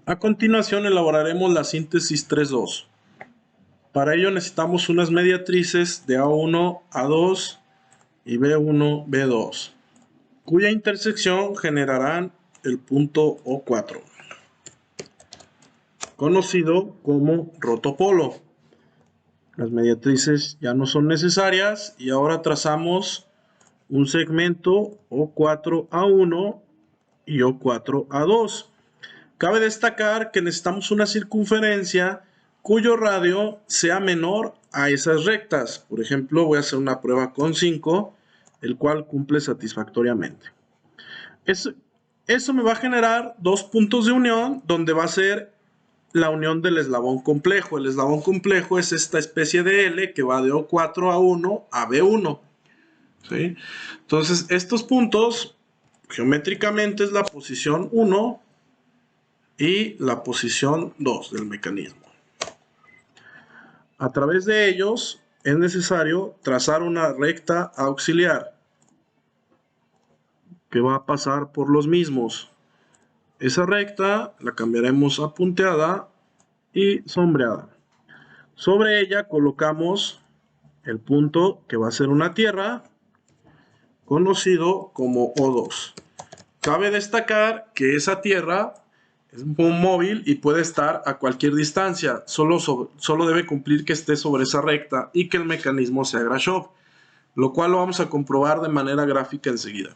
A continuación elaboraremos la síntesis 3,2. Para ello necesitamos unas mediatrices de A1, A2 y B1, B2, cuya intersección generarán el punto O4, conocido como rotopolo. Las mediatrices ya no son necesarias y ahora trazamos un segmento O4A1 y O4A2. Cabe destacar que necesitamos una circunferencia cuyo radio sea menor a esas rectas. Por ejemplo, voy a hacer una prueba con 5, el cual cumple satisfactoriamente. Eso me va a generar dos puntos de unión, donde va a ser la unión del eslabón complejo. El eslabón complejo es esta especie de L que va de O4A1 a B1. ¿Sí? Entonces, estos puntos, geométricamente, es la posición 1 y la posición 2 del mecanismo. A través de ellos es necesario trazar una recta auxiliar que va a pasar por los mismos. Esa recta la cambiaremos a punteada y sombreada. Sobre ella colocamos el punto que va a ser una tierra, conocido como O2. Cabe destacar que esa tierra es un móvil y puede estar a cualquier distancia, solo debe cumplir que esté sobre esa recta y que el mecanismo sea Grashof, lo cual lo vamos a comprobar de manera gráfica enseguida.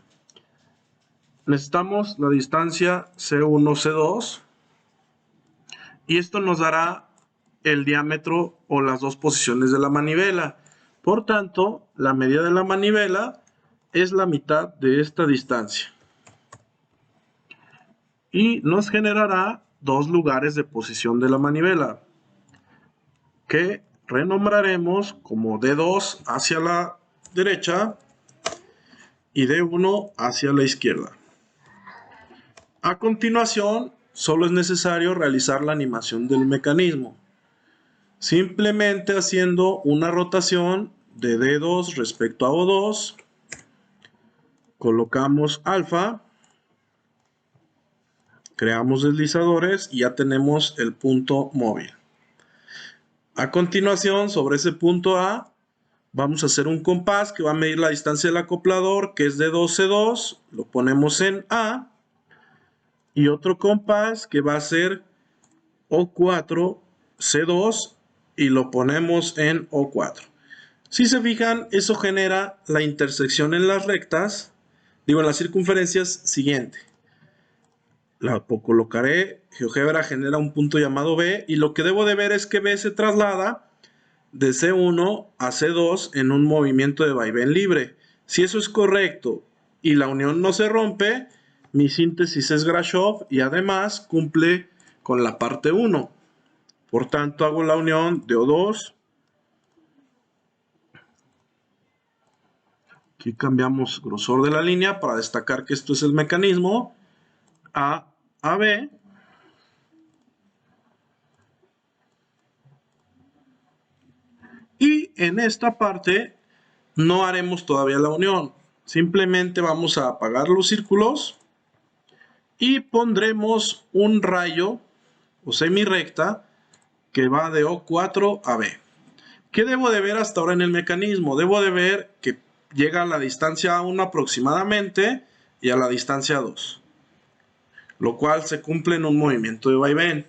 Necesitamos la distancia C1, C2 y esto nos dará el diámetro o las dos posiciones de la manivela. Por tanto, la medida de la manivela es la mitad de esta distancia. Y nos generará dos lugares de posición de la manivela, que renombraremos como D2 hacia la derecha y D1 hacia la izquierda. A continuación, solo es necesario realizar la animación del mecanismo, simplemente haciendo una rotación de D2 respecto a O2, colocamos alfa, creamos deslizadores y ya tenemos el punto móvil. A continuación, sobre ese punto A, vamos a hacer un compás que va a medir la distancia del acoplador, que es de 2C2, lo ponemos en A, y otro compás que va a ser O4C2 y lo ponemos en O4. Si se fijan, eso genera la intersección en las rectas, en las circunferencias siguiente. La colocaré, GeoGebra genera un punto llamado B y lo que debo de ver es que B se traslada de C1 a C2 en un movimiento de vaivén libre. Si eso es correcto y la unión no se rompe, mi síntesis es Grashof y además cumple con la parte 1. Por tanto, hago la unión de O2. Aquí cambiamos grosor de la línea para destacar que esto es el mecanismo. A B. Y en esta parte no haremos todavía la unión. Simplemente vamos a apagar los círculos y pondremos un rayo o semirrecta que va de O4 a B. ¿Qué debo de ver hasta ahora en el mecanismo? Debo de ver que llega a la distancia 1 aproximadamente y a la distancia 2, lo cual se cumple en un movimiento de vaivén.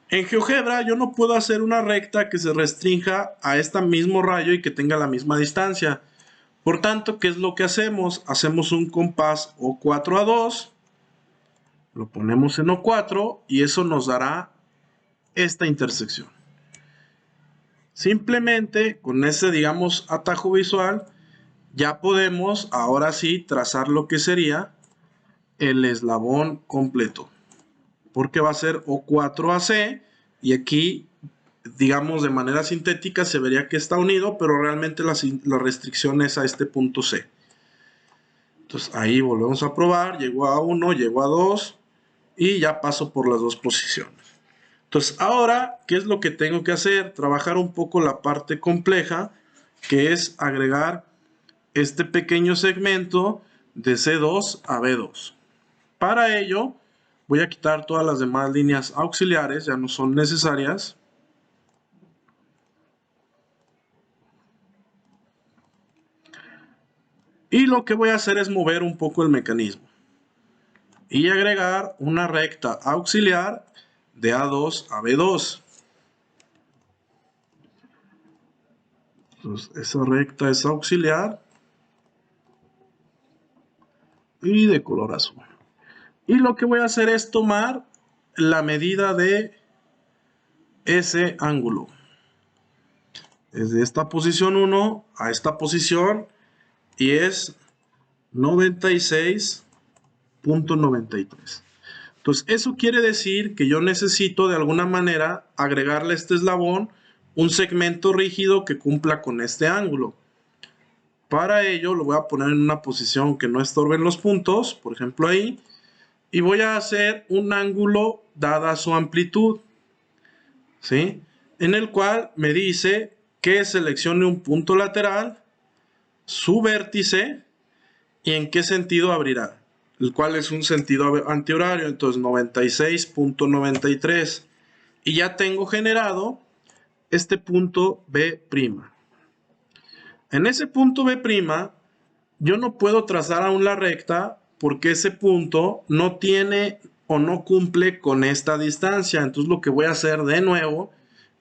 En GeoGebra yo no puedo hacer una recta que se restrinja a este mismo rayo y que tenga la misma distancia. Por tanto, ¿qué es lo que hacemos? Hacemos un compás O4A2, lo ponemos en O4 y eso nos dará esta intersección. Simplemente con ese, atajo visual, ya podemos ahora sí trazar lo que sería el eslabón completo, porque va a ser O4AC y aquí, de manera sintética se vería que está unido, pero realmente la restricción es a este punto C. Entonces ahí volvemos a probar, llegó a 1, llegó a 2 y ya paso por las dos posiciones. Entonces ahora, ¿qué es lo que tengo que hacer? Trabajar un poco la parte compleja, que es agregar este pequeño segmento de C2 a B2. Para ello, Voy a quitar todas las demás líneas auxiliares, ya no son necesarias. Y lo que voy a hacer es mover un poco el mecanismo. Y agregar una recta auxiliar de A2 a B2. Entonces, esa recta es auxiliar y de color azul. Y lo que voy a hacer es tomar la medida de ese ángulo. Desde esta posición 1 a esta posición y es 96.93. Entonces, eso quiere decir que yo necesito de alguna manera agregarle a este eslabón un segmento rígido que cumpla con este ángulo. Para ello lo voy a poner en una posición que no estorben los puntos, por ejemplo ahí, y voy a hacer un ángulo dada su amplitud, ¿sí? En el cual me dice que seleccione un punto lateral, su vértice y en qué sentido abrirá, el cual es un sentido antihorario, entonces 96.93, y ya tengo generado este punto B'. En ese punto B', yo no puedo trazar aún la recta porque ese punto no tiene o no cumple con esta distancia. Entonces lo que voy a hacer de nuevo,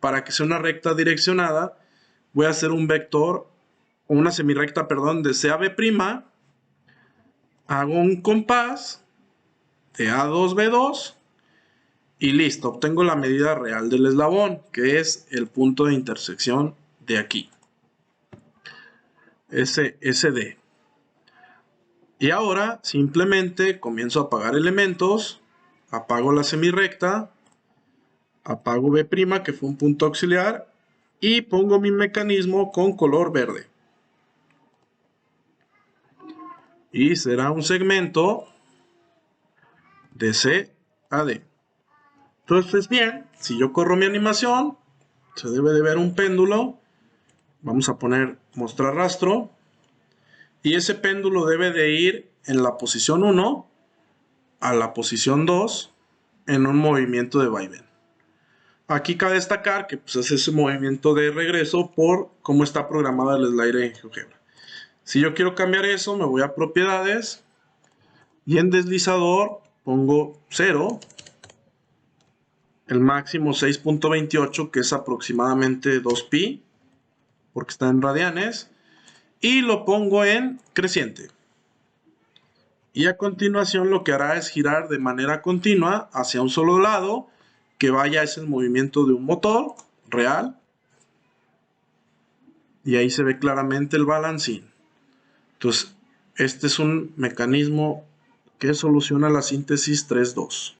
para que sea una recta direccionada, voy a hacer un vector, o una semirrecta, perdón, de CAB', hago un compás de A2B2 y listo, obtengo la medida real del eslabón, que es el punto de intersección de aquí. SD. Y ahora simplemente comienzo a apagar elementos, apago la semirrecta, apago B', que fue un punto auxiliar, y pongo mi mecanismo con color verde. Y será un segmento de C a D. Entonces, bien, si yo corro mi animación, se debe de ver un péndulo. Vamos a poner mostrar rastro. Y ese péndulo debe de ir en la posición 1 a la posición 2 en un movimiento de vaivén. Aquí cabe destacar que pues, es ese movimiento de regreso por cómo está programado el slider en GeoGebra. Si yo quiero cambiar eso, me voy a propiedades y en deslizador pongo 0, el máximo 6.28, que es aproximadamente 2pi, porque está en radianes, y lo pongo en creciente. Y a continuación lo que hará es girar de manera continua hacia un solo lado, que vaya es el movimiento de un motor real. Y ahí se ve claramente el balancín. Entonces, este es un mecanismo que soluciona la síntesis 3.2.